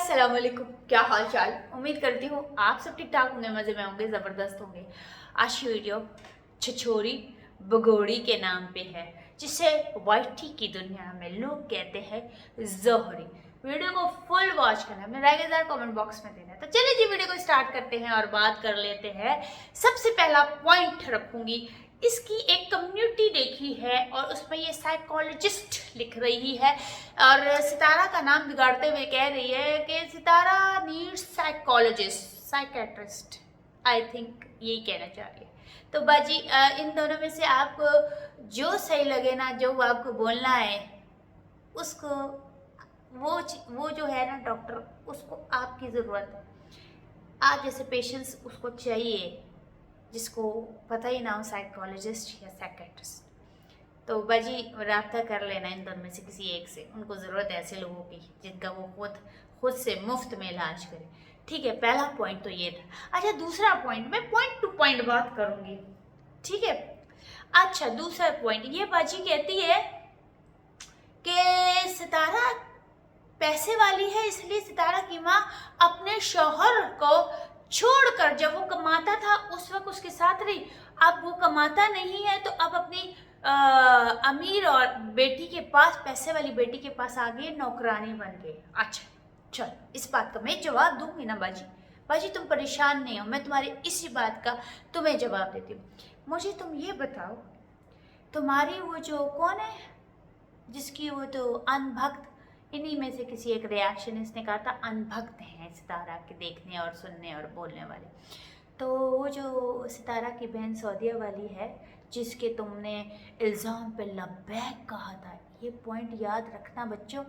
अस्सलाम वालेकुम। क्या हाल चाल। उम्मीद करती हूँ आप सब ठीक ठाक होंगे, मज़े में होंगे, ज़बरदस्त होंगे। आज की वीडियो छछोरी भगोड़ी के नाम पे है, जिसे वाइटी की दुनिया में लोग कहते हैं जोहरी। वीडियो को फुल वॉच करना है, अपने राय के कमेंट बॉक्स में देना है। तो चलिए जी वीडियो को स्टार्ट करते हैं और बात कर लेते हैं। सबसे पहला पॉइंट रखूंगी, इसकी एक कम्युनिटी देखी है और उसमें ये साइकोलॉजिस्ट लिख रही है और सितारा का नाम बिगाड़ते हुए कह रही है कि Sitara needs psychologist, psychiatrist. I think यही कहना चाह रही है। तो बाजी इन दोनों में से आपको जो सही लगे ना, जो आपको बोलना है उसको, वो जो है ना डॉक्टर, उसको आपकी ज़रूरत है। आप जैसे पेशेंट्स उसको चाहिए जिसको पता ही ना हो साइकोलॉजिस्ट या साइकेट्रिस्ट। तो बाजी राब्ता कर लेना इन दोनों में से किसी एक से, उनको ज़रूरत है ऐसे लोगों की जिनका वो खुद से मुफ्त में इलाज करे। ठीक है, पहला पॉइंट तो ये था। अच्छा, दूसरा पॉइंट, मैं पॉइंट टू पॉइंट बात करूँगी, ठीक है। अच्छा, दूसरा पॉइंट ये बाजी कहती है कि सितारा पैसे वाली है, इसलिए सितारा की माँ अपने शौहर को छोड़कर, जब वो कमाता था उस वक्त उसके साथ रही, अब वो कमाता नहीं है तो अब अपनी अमीर और बेटी के पास, पैसे वाली बेटी के पास आ गई, नौकरानी बन गई। अच्छा चल, इस बात का मैं जवाब दूंगी ना बाजी। बाजी तुम परेशान नहीं हो, मैं तुम्हारी इसी बात का तुम्हें जवाब देती हूँ। मुझे तुम ये बताओ, तुम्हारी वो जो कौन है जिसकी वो तो अनभक्त, इन्हीं में से किसी एक रिएक्शनिस्ट ने कहा था अनभक्त हैं सितारा के देखने और सुनने और बोलने वाले। तो वो जो सितारा की बहन सौदिया वाली है जिसके तुमने इल्ज़ाम पे लब्बैक कहा था, ये पॉइंट याद रखना बच्चों।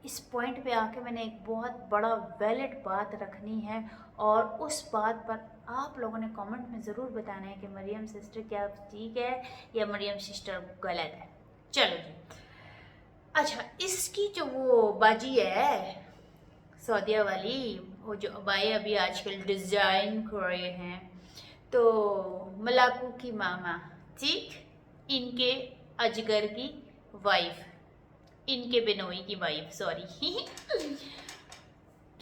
इस पॉइंट पे आके मैंने एक बहुत बड़ा वैलिड बात रखनी है और उस बात पर आप लोगों ने कमेंट में ज़रूर बताना है कि मरियम सिस्टर क्या ठीक है या मरियम सिस्टर गलत है। चलो जी। अच्छा, इसकी जो वो बाजी है सौदिया वाली, वो जो अबाए अभी आजकल डिज़ाइन कर रहे हैं, तो मलाकू की मामा, ठीक, इनके अजगर की वाइफ, इनके बिनोई की वाइफ, सॉरी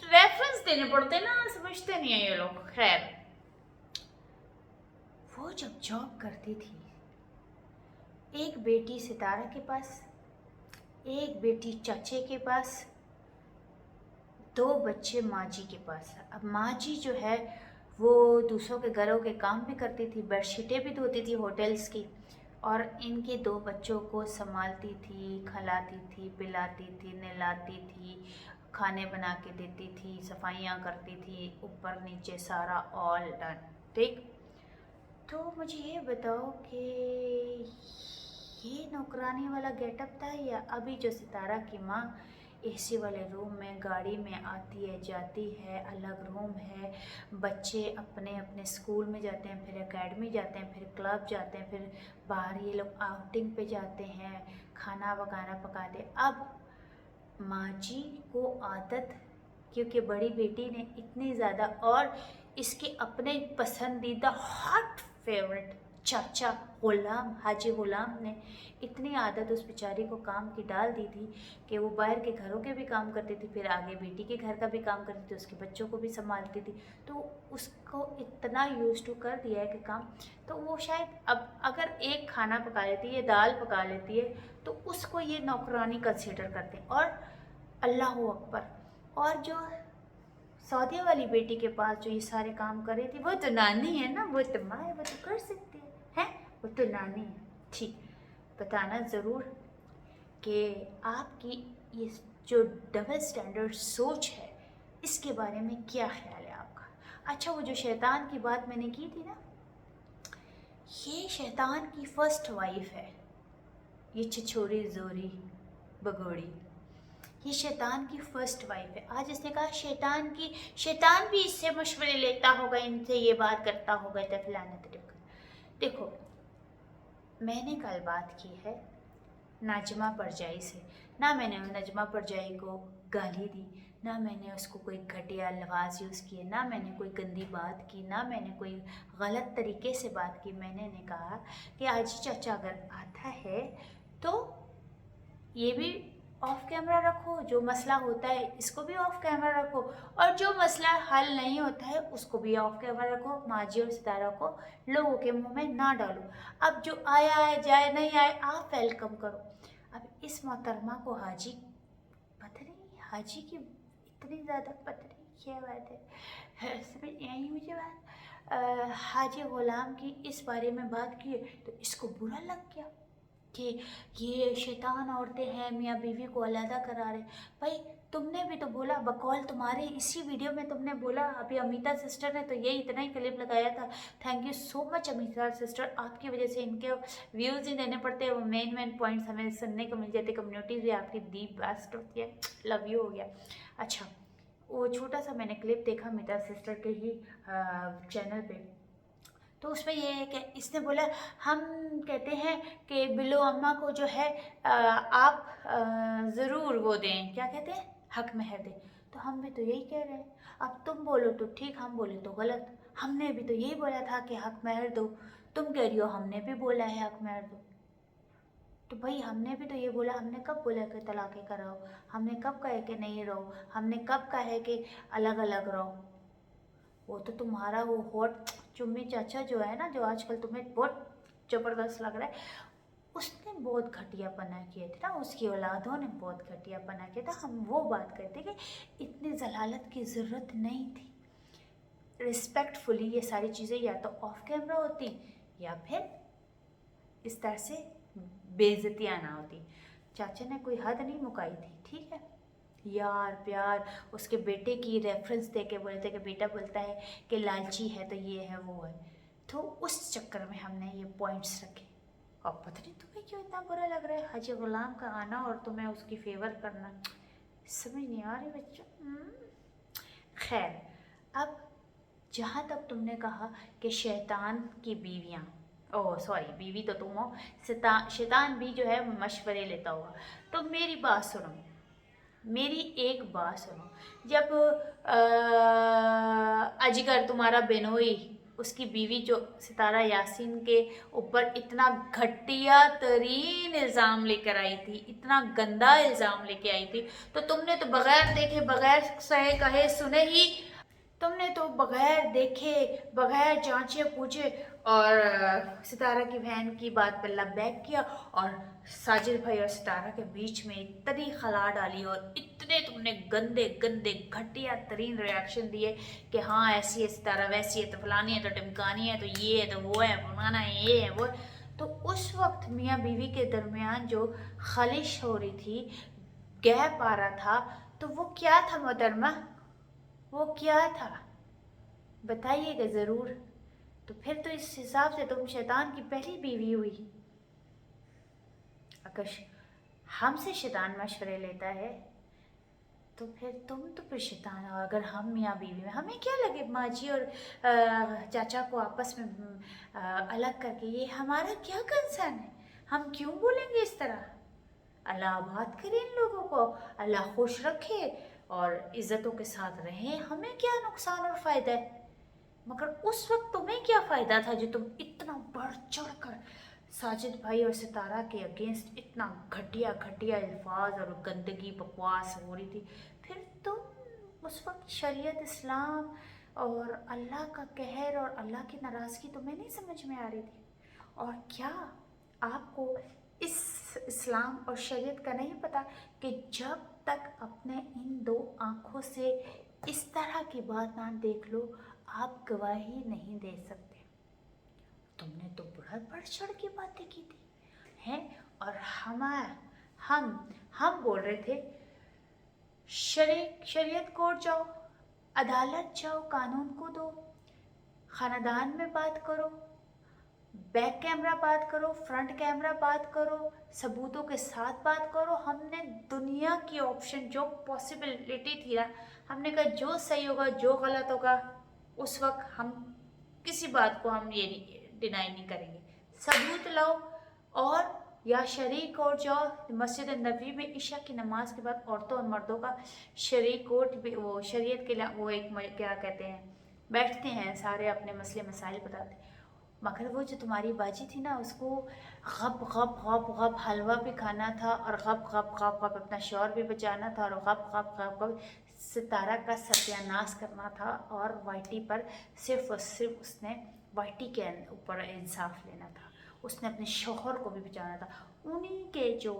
रेफरेंस देने पड़ते ना, समझते नहीं है ये लोग। खैर, वो जब जॉब करती थी, एक बेटी सितारा के पास, एक बेटी चाचे के पास, दो बच्चे माँ जी के पास। अब माँ जी जो है वो दूसरों के घरों के काम भी करती थी, बेडशीटें भी धोती थी होटल्स की, और इनके दो बच्चों को संभालती थी, खिलाती थी, पिलाती थी, नहलाती थी, खाने बना के देती थी, सफाइयाँ करती थी, ऊपर नीचे सारा ऑल डन, ठीक। तो मुझे ये बताओ कि ये नौकरानी वाला गेटअप था या अभी जो सितारा की माँ एसी वाले रूम में गाड़ी में आती है जाती है, अलग रूम है, बच्चे अपने अपने स्कूल में जाते हैं, फिर एकेडमी जाते हैं, फिर क्लब जाते हैं, फिर बाहर ये लोग आउटिंग पे जाते हैं, खाना वगैरह पकाते। अब माँ जी को आदत, क्योंकि बड़ी बेटी ने इतनी ज़्यादा, और इसके अपने पसंदीदा हॉट फेवरेट चाचा गुलाम, हाजी गुलाम ने इतनी आदत उस बेचारी को काम की डाल दी थी कि वो बाहर के घरों के भी काम करती थी, फिर आगे बेटी के घर का भी काम करती थी, उसके बच्चों को भी संभालती थी। तो उसको इतना यूज टू कर दिया है कि काम, तो वो शायद अब अगर एक खाना पका लेती है, दाल पका लेती है, तो उसको ये नौकरानी कंसीडर करते हैं। और अल्लाह अकबर, और जो सौदे वाली बेटी के पास जो ये सारे काम कर रही थी, वो तो नानी है ना, वो तो माँ है, वो तो कर सकती है, वो तो नानी है। ठीक, बताना ज़रूर कि आपकी ये जो डबल स्टैंडर्ड सोच है इसके बारे में क्या ख्याल है आपका। अच्छा, वो जो शैतान की बात मैंने की थी ना, ये शैतान की फर्स्ट वाइफ है, ये छिछोरी जोरी बगोड़ी, ये शैतान की फर्स्ट वाइफ है। आज इसने कहा शैतान भी इससे मशवरे लेता होगा, इनसे ये बात करता होगा, तो फलाना तरीका। देखो, मैंने कल बात की है नाजमा परजाई से, ना मैंने नजमा परजाई को गाली दी, ना मैंने उसको कोई घटिया लफ्ज़ यूज़ किए, ना मैंने कोई गंदी बात की, ना मैंने कोई गलत तरीके से बात की। मैंने कहा कि आज चाचा अगर आता है तो ये भी ऑफ कैमरा रखो, जो मसला होता है इसको भी ऑफ कैमरा रखो, और जो मसला हल नहीं होता है उसको भी ऑफ कैमरा रखो। माजी और सितारा को लोगों के मुंह में ना डालो। अब जो आया है जाए, नहीं आए, आप वेलकम करो। अब इस मोहतरमा को हाजी पत्नी, हाजी की इतनी ज़्यादा पत्नी, क्या बात है, समझ नहीं आई मुझे बात। हाजी गुलाम की इस बारे में बात की तो इसको बुरा लग गया कि ये शैतान औरतें हैं, मियाँ बीवी को अलहदा करा रहे। भाई तुमने भी तो बोला, बकौल तुम्हारे इसी वीडियो में तुमने बोला, अभी अमिता सिस्टर ने तो ये इतना ही क्लिप लगाया था। Thank you so much Amita sister, आपकी वजह से इनके व्यूज़ ही देने पड़ते हैं, वो मेन पॉइंट्स हमें सुनने को मिल जाते। कम्युनिटी भी आपकी दी बेस्ट होती है, लव यू हो गया। अच्छा, वो छोटा सा मैंने क्लिप देखा अमिता सिस्टर के ही चैनल पे, तो उसमें ये है कि इसने बोला हम कहते हैं कि बिल्लो अम्मा को जो है आप ज़रूर वो दें, क्या कहते हैं, हक महर दें। तो हम भी तो यही कह रहे हैं, अब तुम बोलो तो ठीक, हम बोले तो गलत। हमने भी तो यही बोला था कि हक महर दो, तुम कह रही हो हमने भी बोला है हक महर दो। तो भाई हमने भी तो ये बोला, हमने कब बोला कि तलाक़ें कराओ, हमने कब कहा कि नहीं रहो, हमने कब कहा है कि अलग अलग रहो। वो तो तुम्हारा वो हॉट चुम्मी चाचा जो है ना, जो आजकल तुम्हें बहुत ज़बरदस्त लग रहा है, उसने बहुत घटियापना किए थे ना, उसकी औलादों ने बहुत घटियापना किया था। हम वो बात करते कि इतनी जलालत की ज़रूरत नहीं थी। रिस्पेक्टफुली ये सारी चीज़ें या तो ऑफ कैमरा होती या फिर इस तरह से बेइज्जतियाँ ना होती। चाचा ने कोई हद नहीं मुकाई थी, ठीक है, यार प्यार। उसके बेटे की रेफरेंस दे के बोले थे कि बेटा बोलता है कि लालची है तो ये है वो है, तो उस चक्कर में हमने ये पॉइंट्स रखे। और पता नहीं तुम्हें क्यों इतना बुरा लग रहा है हाजी गुलाम का आना और तुम्हें उसकी फेवर करना, समझ नहीं आ रही बच्चों। खैर, अब जहाँ तक तुमने कहा कि शैतान की बीवियाँ, ओह सॉरी बीवी तो तुम हो, शैतान भी जो है मशवरे लेता होगा। तो मेरी बात सुनो, मेरी एक बात सुनो, जब अजगर तुम्हारा बेनोई, उसकी बीवी जो सितारा यासीन के ऊपर इतना घटिया तरीन इल्ज़ाम लेकर आई थी, इतना गंदा इल्ज़ाम लेके आई थी, तो तुमने तो बगैर देखे, बगैर सहे कहे सुने ही, तुमने तो बगैर देखे, बगैर जांचे पूछे और सितारा की बहन की बात पर लबैक किया, और साजिद भाई और सितारा के बीच में इतनी खला डाली और इतने तुमने गंदे गंदे घटिया तरीन रिएक्शन दिए कि हाँ ऐसी है सितारा, वैसी है तो फलानी है, तो टिमकानी है, तो ये है, तो वो है, फलाना है, ये है, वो है। तो उस वक्त मियाँ बीवी के दरमियान जो खलिश हो रही थी, गैप आ रहा था, तो वो क्या था मोहतरमा, वो क्या था, बताइएगा ज़रूर। तो फिर तो इस हिसाब से तुम शैतान की पहली बीवी हुई। अगर हमसे शैतान मशवरे लेता है तो फिर तुम तो फिर शैतान हो। अगर हम मियाँ बीवी में, हमें क्या लगे माजी और चाचा को आपस में अलग करके, ये हमारा क्या कंसर्न है, हम क्यों बोलेंगे इस तरह। अल्लाह आबाद करे इन लोगों को, अल्लाह खुश रखे और इज़्ज़तों के साथ रहें, हमें क्या नुकसान और फ़ायदा है। मगर उस वक्त तुम्हें क्या फ़ायदा था जो तुम इतना बढ़ चढ़ कर साजिद भाई और सितारा के अगेंस्ट इतना घटिया घटिया अल्फाज और गंदगी बकवास हो रही थी। फिर तुम उस वक्त शरीयत, इस्लाम और अल्लाह का कहर और अल्लाह की नाराज़गी तुम्हें नहीं समझ में आ रही थी। और क्या आपको इस इस्लाम और शरीयत का नहीं पता कि जब तक अपने इन दो आँखों से इस तरह की बात ना देख लो, आप गवाही नहीं दे सकते। तुमने तो बहुत बढ़ चढ़ की बातें की थी हैं, और हम बोल रहे थे शरीयत कोर्ट जाओ, अदालत जाओ, कानून को दो, ख़ानदान में बात करो, बैक कैमरा बात करो, फ्रंट कैमरा बात करो, सबूतों के साथ बात करो। हमने दुनिया की ऑप्शन जो पॉसिबिलिटी थी ना, हमने कहा जो सही होगा, जो गलत होगा, उस वक्त हम किसी बात को हम ये डिनाई नहीं करेंगे। सबूत लाओ, और या शरीक कोर्ट जाओ। मस्जिद नबी में इशा की नमाज के बाद औरतों और मर्दों का शरीक कोर्ट भी, वो शरीयत के वो एक क्या कहते हैं, बैठते हैं, सारे अपने मसले मसाइल बताते हैं। मगर वो जो तुम्हारी बाजी थी ना, उसको गप गप गप गप हलवा भी खाना था और गप गप गप गप अपना शौहर भी बचाना था और गप गप गप गप सितारा का सत्यानाश करना था। और वाइटी पर सिर्फ और सिर्फ उसने वाइटी के ऊपर इंसाफ लेना था, उसने अपने शौहर को भी बचाना था। उन्हीं के जो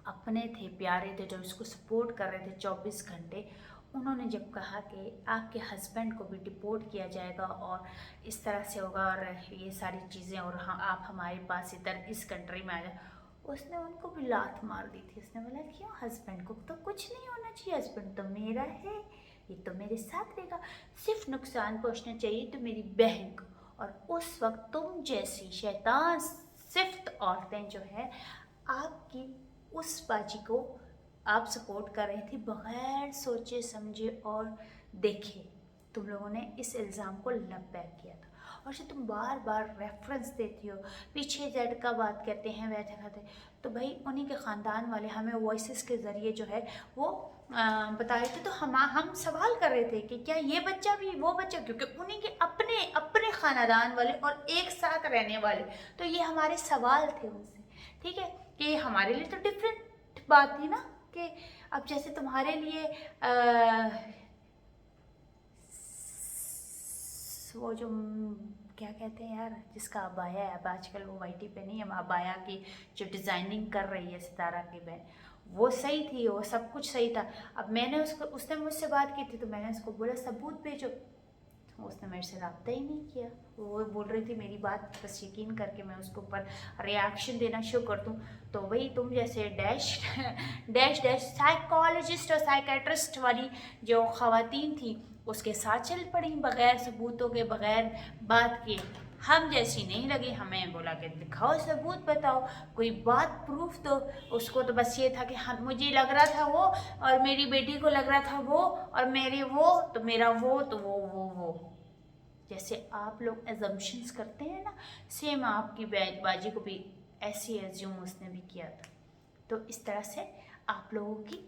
अपने थे, प्यारे थे, जो उसको सपोर्ट कर रहे थे 24 घंटे, उन्होंने जब कहा कि आपके हस्बैंड को भी डिपोर्ट किया जाएगा और इस तरह से होगा और ये सारी चीज़ें, और हाँ आप हमारे पास इधर इस कंट्री में आ जाए, उसने उनको भी लात मार दी थी। उसने बोला क्यों, हस्बैंड को तो कुछ नहीं होना चाहिए, हस्बैंड तो मेरा है, ये तो मेरे साथ रहेगा, सिर्फ नुकसान पहुँचना चाहिए तो मेरी बहन को। और उस वक्त तुम जैसी शैतान सिफ्त औरतें जो है आपकी उस बाजी को आप सपोर्ट कर रही थी बगैर सोचे समझे और देखे। तुम लोगों ने इस इल्ज़ाम को लबैक किया था। और जो तुम बार बार रेफरेंस देती हो, पीछे जेड का बात करते हैं वैसे कहते, तो भाई उन्हीं के ख़ानदान वाले हमें वॉइसेस के ज़रिए जो है वो बता रहे थे। तो हम सवाल कर रहे थे कि क्या ये बच्चा भी वो बच्चा, क्योंकि उन्हीं के अपने अपने ख़ानदान वाले और एक साथ रहने वाले, तो ये हमारे सवाल थे उनसे। ठीक है, कि हमारे लिए तो डिफरेंट बात थी ना, कि अब जैसे तुम्हारे लिए वो जो क्या कहते हैं यार, जिसका अबाया है, अब आजकल वो वाइटी पे नहीं है, अबाया की जो डिज़ाइनिंग कर रही है सितारा की बहन, वो सही थी, वो सब कुछ सही था। अब मैंने उसने मुझसे बात की थी तो मैंने उसको बोला सबूत भेजो, उसने मेरे से रब्ता ही नहीं किया। वो बोल रही थी मेरी बात बस यकीन करके मैं उसके ऊपर रिएक्शन देना शुरू कर दूँ। तो वही तुम जैसे डैश डैश डैश साइकोलॉजिस्ट और साइकेट्रिस्ट वाली जो ख़वातीन थी उसके साथ चल पड़ी, बग़ैर सबूतों के, बग़ैर बात के। हम जैसी नहीं लगी, हमें बोला कि दिखाओ सबूत, बताओ कोई बात, प्रूफ दो। उसको तो बस ये था कि हाँ मुझे लग रहा था वो, और मेरी बेटी को लग रहा था वो, और मेरे वो तो मेरा वो, तो वो जैसे आप लोग एजम्पशंस करते हैं ना, सेम आपकी बाजी को भी ऐसी एज्यूम उसने भी किया था। तो इस तरह से आप लोगों की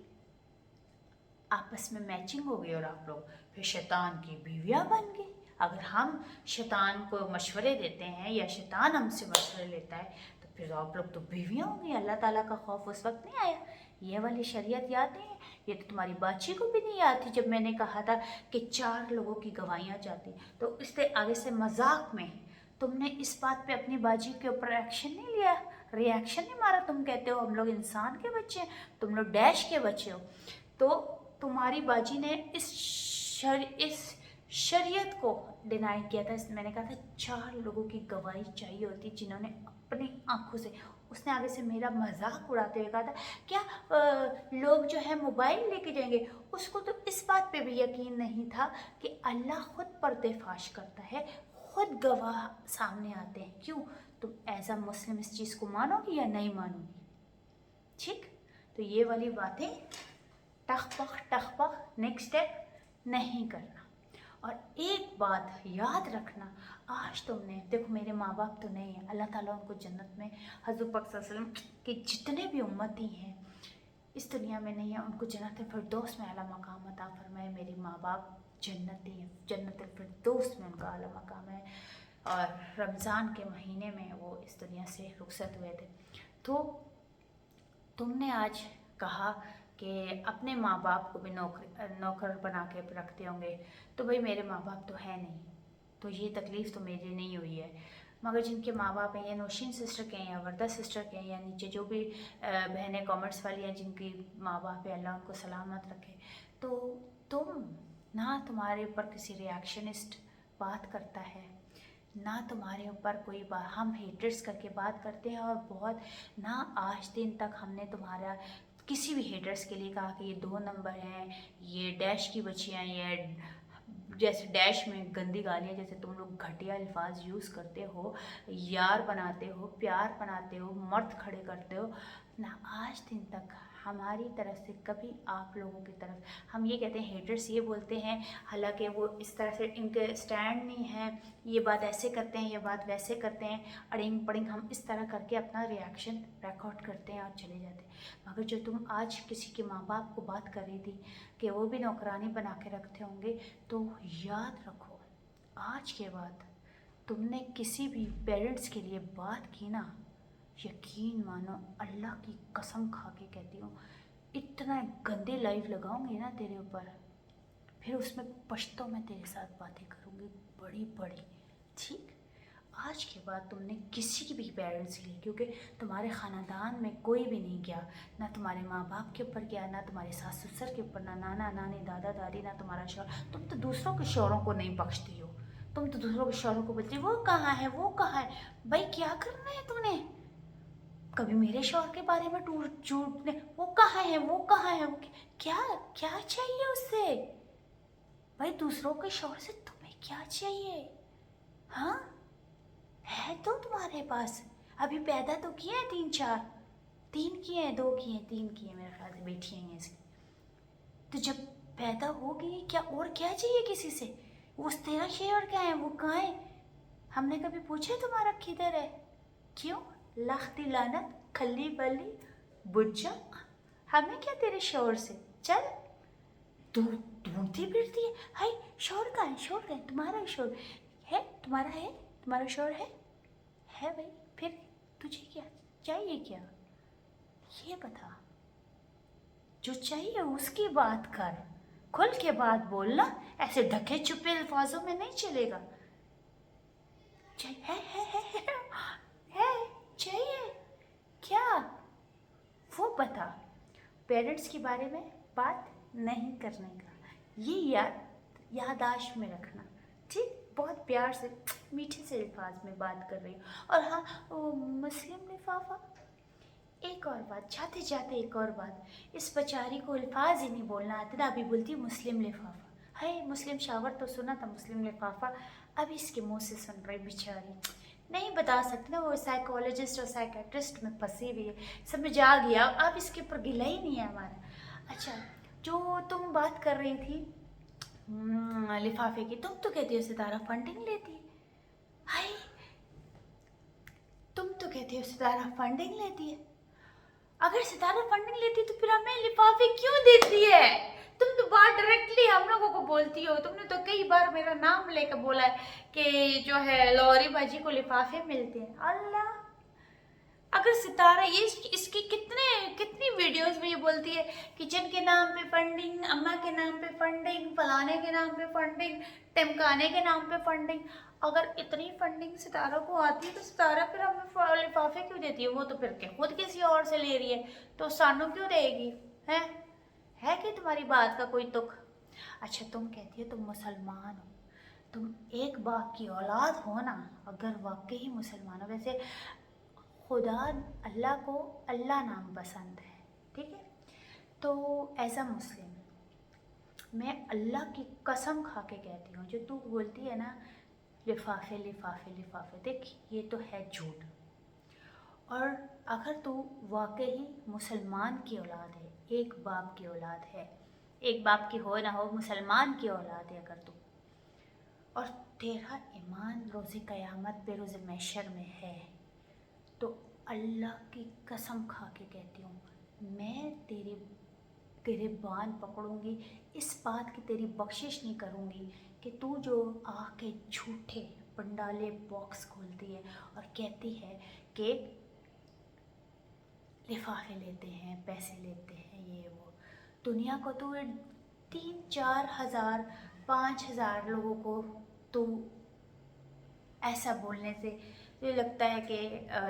आपस में मैचिंग हो गई और आप लोग फिर शैतान की बीवियाँ बन गई। अगर हम शैतान को मशवरे देते हैं या शैतान हमसे मशवरे लेता है तो फिर आप लोग तो बीवियाँ होंगी। अल्लाह ताला का खौफ उस वक्त नहीं आया। ये वाली शरीयत याद नहीं है, ये तो तुम्हारी बाची को भी नहीं याद थी जब मैंने कहा था कि 4 लोगों की गवाहियाँ चाहती। तो इससे आगे से मजाक में तुमने इस बात पे अपनी बाजी के ऊपर एक्शन नहीं लिया, रिएक्शन नहीं मारा। तुम कहते हो हम लोग इंसान के बच्चे हैं, तुम लोग डैश के बच्चे हो। तो तुम्हारी बाजी ने इस शरीयत को डिनाई किया था। मैंने कहा था 4 लोगों की गवाही चाहिए होती जिन्होंने अपनी आंखों से, उसने आगे से मेरा मजाक उड़ाते हुए कहा था क्या लोग जो है मोबाइल लेके जाएंगे। उसको तो इस बात पे भी यकीन नहीं था कि अल्लाह खुद पर्देफाश करता है, खुद गवाह सामने आते हैं। क्यों, तुम एज अ मुस्लिम इस चीज़ को मानोगी या नहीं मानोगी? ठीक, तो ये वाली बातें टख नेक्स्ट स्टेप नहीं करना। और एक बात याद रखना, आज तुमने देखो मेरे माँ बाप तो नहीं है, अल्लाह ताला उनको जन्नत में हज़रत पाक सल्लल्लाहु अलैहि वसल्लम के जितने भी उम्मती हैं इस दुनिया में नहीं है, उनको जन्नत फिरदौस में आला मकाम अता फरमाए। मेरे माँ बाप जन्नती हैं, जन्नत फिरदौस में उनका आला मकाम है। और रमज़ान के महीने में वो इस दुनिया से रुखसत हुए थे। तो तुमने आज कहा कि अपने माँ बाप को भी नौकर बना के रखते होंगे, तो भाई मेरे माँ बाप तो है नहीं, तो ये तकलीफ़ तो मेरी नहीं हुई है। मगर जिनके माँ बाप हैं, या नौशीन सिस्टर के हैं या वर्दा सिस्टर के हैं, या नीचे जो भी बहनें कॉमर्स वाली हैं जिनकी माँ बाप है, अल्लाह उनको सलामत रखे। तो तुम ना, तुम्हारे ऊपर किसी रिएक्शनिस्ट बात करता है ना, तुम्हारे ऊपर कोई बात, हम हेटर्स करके बात करते हैं। और बहुत ना, आज दिन तक हमने तुम्हारा किसी भी हेटर्स के लिए कहा कि ये 2 नंबर हैं, ये डैश की बच्चियाँ, ये जैसे डैश में गंदी गालियाँ, जैसे तुम लोग घटिया अल्फाज यूज़ करते हो, यार बनाते हो, प्यार बनाते हो, मर्द खड़े करते हो ना, आज दिन तक हमारी तरफ से कभी आप लोगों की तरफ, हम ये कहते हैं हेटर्स ये बोलते हैं, हालांकि वो इस तरह से इनके स्टैंड नहीं है, ये बात ऐसे करते हैं, ये बात वैसे करते हैं, अड़िंग पड़िंग हम इस तरह करके अपना रिएक्शन रिकॉर्ड करते हैं और चले जाते हैं। मगर जो तुम आज किसी के माँ बाप को बात कर रही थी कि वो भी नौकरानी बना के रखते होंगे, तो याद रखो आज के बाद تم نے کسی بھی پیرنٹس کے لیے بات کی نا، یقین مانو اللہ کی قسم کھا کے کہتی ہوں، اتنا گندی لائف لگاؤں گی نا تیرے اوپر، پھر اس میں پشتوں میں تیرے ساتھ باتیں کروں گی بڑی بڑی، ٹھیک؟ آج کے بعد تم نے کسی کی بھی پیرنٹس کے لیے، کیونکہ تمہارے خاندان میں کوئی بھی نہیں گیا، نہ تمہارے ماں باپ کے اوپر گیا، نہ تمہارے ساس سسر کے اوپر، نہ نانا نانی دادا دادی، نہ تمہارا شوہر، تم تو دوسروں کے شوہروں کو نہیں بخشتی ہو، تم تو دوسروں کے شوہروں کو بولتی وہ کہاں ہے وہ کہاں ہے، بھائی کیا کرنا ہے تم نے؟ کبھی میرے شوہر کے بارے میں جھوٹ وہ کہاں ہے وہ کہاں ہے، کیا کیا چاہیے اس سے؟ بھائی دوسروں کے شوہر سے تمہیں کیا چاہیے؟ ہاں ہے تو تمہارے پاس، ابھی پیدا تو کیے ہیں 3 کیے ہیں 2 کیے ہیں 3 کیے ہیں، میرے خیال سے بیٹیاں ہیں اس کی، تو جب پیدا ہو گئی کیا اور کیا چاہیے کسی سے؟ وہ تیرا شوہر کہاں ہے وہ کہاں ہے؟ ہم نے کبھی پوچھا تمہارا کدھر ہے؟ کیوں لختی لعنت کھلی بلی بجا، ہمیں کیا تیرے شوہر سے؟ چل تو ڈھونڈتی پھرتی ہے، ہائی شوہر کہاں ہے شوہر کہاں ہے؟ تمہارا شوہر ہے، تمہارا شوہر ہے بھائی، پھر تجھے کیا چاہیے؟ کیا یہ بتا، جو چاہیے اس کی بات کر، کھل کے بات بولنا، ایسے ڈھکے چھپے الفاظوں میں نہیں چلے گا، چاہیے کیا وہ بتا، پیرنٹس کے بارے میں بات نہیں کرنے کا، یہ یادداشت میں رکھنا، ٹھیک؟ بہت پیار سے میٹھے سے الفاظ میں بات کر رہی ہوں، اور ہاں وہ مسلم لفافہ، ایک اور بات جاتے جاتے، ایک اور بات، اس بیچاری کو الفاظ ہی نہیں بولنا آتا نا، ابھی بولتی مسلم لفافہ، ہے مسلم شاور تو سنا تھا، مسلم لفافہ ابھی اس کے منہ سے سن رہی بیچاری، نہیں بتا سکتے نا، وہ سائیکالوجسٹ اور سائیکیٹرسٹ میں پھنسی ہوئی ہے، سمجھ آ گیا، اب اس کے اوپر گلا ہی نہیں ہے ہمارا۔ اچھا جو تم بات کر رہی تھی لفافے کی، تم تو کہتی ہو ستارہ فنڈنگ لیتی ہے، ہائی تم تو کہتی ہو ستارہ فنڈنگ لیتی ہے، اگر ستارہ فنڈنگ لیتی تو پھر ہمیں لفافے کیوں دیتی ہے؟ تم تو بات ڈائریکٹلی ہم لوگوں کو بولتی ہو، تم نے تو کئی بار میرا نام لے کے بولا ہے کہ جو ہے لوری باجی کو لفافے ملتے ہیں، اللہ، اگر ستارہ اس کی کتنی ویڈیوز میں یہ بولتی ہے کچن کے نام پہ فنڈنگ، اماں کے نام پہ فنڈنگ، فلانے کے نام پہ فنڈنگ، ٹمکانے کے نام پہ فنڈنگ، اگر اتنی فنڈنگ ستارہ کو آتی ہے تو ستارہ پھر ہمیں لفافے کیوں دیتی ہے؟ وہ تو پھر خود کسی اور سے لے رہی ہے تو سانو کیوں دے گی؟ ہے کہ تمہاری بات کا کوئی تک؟ اچھا تم کہتی ہو تم مسلمان ہو، تم ایک باپ کی اولاد ہو نا، اگر واقعی مسلمان ہو، ویسے خدا اللہ کو اللہ نام پسند ہے، ٹھیک ہے، تو ایز اے مسلم میں اللہ کی قسم کھا کے کہتی ہوں، جو تو بولتی ہے نا لفافے لفافے لفافے، دیکھ یہ تو ہے جھوٹ، اور اگر تو واقعی مسلمان کی اولاد ہے، ایک باپ کی اولاد ہے، ایک باپ کی ہو نہ ہو مسلمان کی اولاد ہے اگر تو، اور تیرا ایمان روز قیامت پہ روز محشر میں ہے، تو اللہ کی قسم کھا کے کہتی ہوں میں تیرے بان پکڑوں گی، اس بات کی تیری بخشش نہیں کروں گی کہ تو جو آ کے جھوٹے پنڈالے باکس کھولتی ہے اور کہتی ہے کہ لفافے لیتے ہیں، پیسے لیتے ہیں، یہ وہ، دنیا کو تو 3-4 ہزار 5 ہزار لوگوں کو تو ایسا بولنے سے یہ لگتا ہے کہ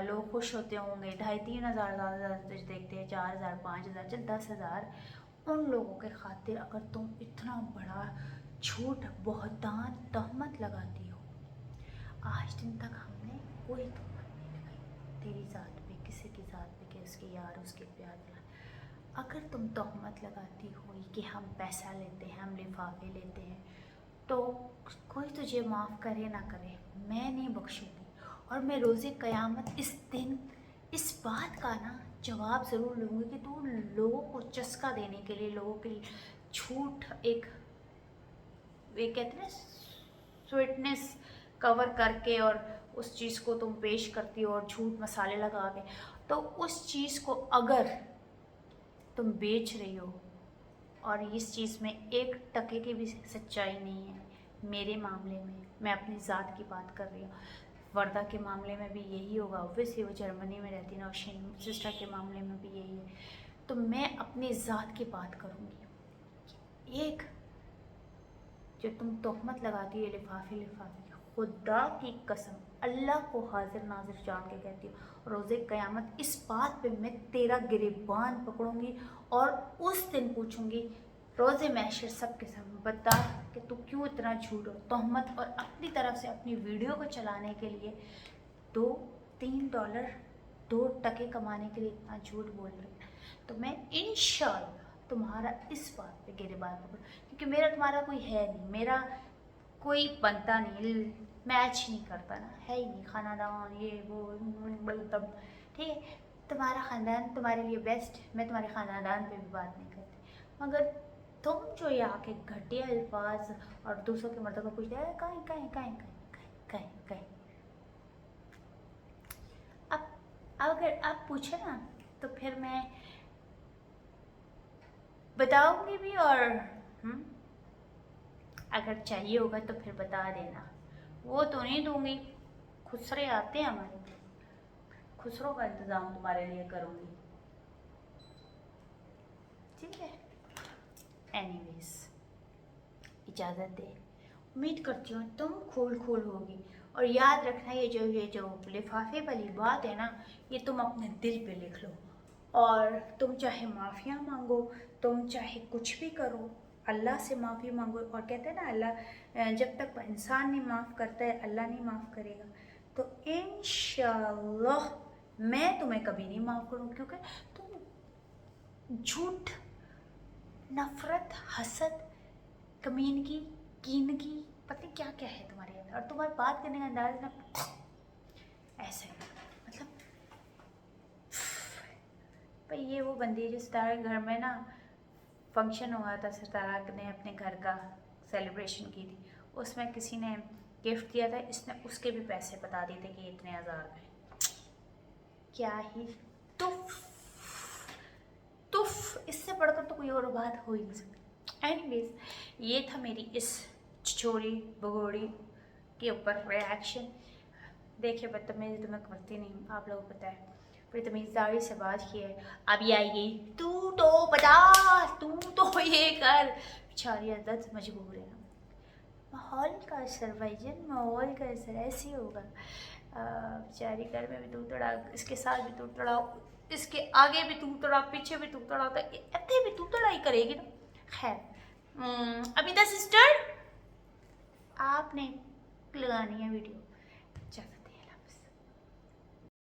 لوگ خوش ہوتے ہوں گے، 2,500-3 ہزار زیادہ دیکھتے ہیں، 4,000 5,000 چل 10,000، ان لوگوں کے خاطر اگر تم اتنا بڑا جھوٹ بہتان تہمت لگاتی ہو، آج دن تک ہم نے کوئی تہمت نہیں لگائی تیری ذات پہ، کسی کی ذات پہ کہ اس کے یار اس کے پیار دلا، اگر تم تہمت لگاتی ہوئی کہ ہم پیسہ لیتے ہیں، ہم لفافے لیتے ہیں، تو کوئی تجھے معاف کرے نہ کرے، میں نہیں بخشوں گی، اور میں روز قیامت اس دن اس بات کا نا جواب ضرور لوں گی کہ تو لوگوں کو چسکا دینے کے لیے، لوگوں کے جھوٹ ایک یہ کہتے ہیں سویٹنس کور کر کے اور اس چیز کو تم پیش کرتی ہو اور جھوٹ مسالے لگا کے، تو اس چیز کو اگر تم بیچ رہی ہو اور اس چیز میں 1 ٹکے کی بھی سچائی نہیں ہے، میرے معاملے میں میں اپنی ذات کی بات کر رہی ہوں. وردہ کے معاملے میں بھی یہی ہوگا, اوبویسلی وہ جرمنی میں رہتی, نوشین سسٹر کے معاملے میں بھی یہی ہے. تو میں اپنی ذات کی بات کروں گی. ایک جو تم تہمت لگاتی ہو لفافے لفافے, خدا کی قسم اللہ کو حاضر ناظر جان کے کہتی ہوں, روز قیامت اس بات پہ میں تیرا گریبان پکڑوں گی اور اس دن پوچھوں گی روز محشر سب کے سامنے, بتا کہ تو کیوں اتنا جھوٹ اور تہمت اور اپنی طرف سے اپنی ویڈیو کو چلانے کے لیے $2-3 2 ٹکے کمانے کے لیے اتنا جھوٹ بول رہی ہے. تو میں انشاءاللہ تمہارا اس بات پہ گریبان پکڑوں, کیونکہ میرا تمہارا کوئی ہے نہیں, میرا کوئی بنتا نہیں, میچ نہیں کرتا نا, ہے ہی نہیں خاندان یہ وہ بلتم. ٹھیک ہے, تمہارا خاندان تمہارے لیے بیسٹ, میں تمہارے خاندان پہ بھی بات نہیں کرتی, مگر تم جو یہ آ کے گھٹیا الفاظ اور دوسروں کے مردوں کو پوچھتے ہیں کہیں کہیں کہیں کہیں کہیں کہیں. اب اگر آپ پوچھے نا تو پھر میں بتاؤں گی بھی, اور اگر چاہیے ہوگا تو پھر بتا دینا, وہ تو نہیں دوں گی. خسرے آتے ہیں ہمارے, خسروں کا انتظام تمہارے لیے کروں گی. ٹھیک ہے, اینی ویز اجازت دے. امید کرتی ہوں تم کھول ہوگی, اور یاد رکھنا یہ جو لفافے والی بات ہے نا, یہ تم اپنے دل پہ لکھ لو, اور تم چاہے معافیاں مانگو, تم چاہے کچھ بھی کرو, اللہ سے معافی مانگو. اور کہتے ہیں نا اللہ جب تک انسان نہیں معاف کرتا ہے اللہ نہیں معاف کرے گا. تو انشاءاللہ میں تمہیں کبھی نہیں معاف کروں, کیونکہ تم جھوٹ, نفرت, حسد, کمینگی, کینگی, پتہ نہیں کیا کیا ہے تمہارے اندر, اور تمہارے بات کرنے کا انداز نا ایسے, مطلب بھائی یہ وہ بندی جو ستارہ کے گھر میں نا فنکشن ہوا تھا, ستارہ نے اپنے گھر کا سیلیبریشن کی تھی, اس میں کسی نے گفٹ دیا تھا, اس نے اس کے بھی پیسے بتا دیے تھے کہ یہ اتنے ہزار میں. کیا ہی تف, اس سے بڑھ کر تو کوئی اور بات ہو ہی نہیں سکتی. اینی ویز یہ تھا میری اس چھوڑی بگوڑی کے اوپر ریاکشن. دیکھیے بدتمیزی تو میں کرتی نہیں, آپ لوگوں کو پتہ ہے, بڑی تمیزداری سے بات کی ہے. اب یہ آئی گئی تو بتا, تو یہ کر, بیچاری عدت مجبور ہے. ماحول کا اثر بھائی جان, ماحول کا اثر ایسے ہوگا. بیچاری گھر میں بھی تو تڑا, اس کے ساتھ بھی تو تڑا, اس کے آگے بھی تو تڑا, پیچھے بھی تو تڑا, تو اتنے بھی تو تڑا ہی کرے گی نا. خیر, ابھی دا سسٹر آپ نے لگانی ہے ویڈیو.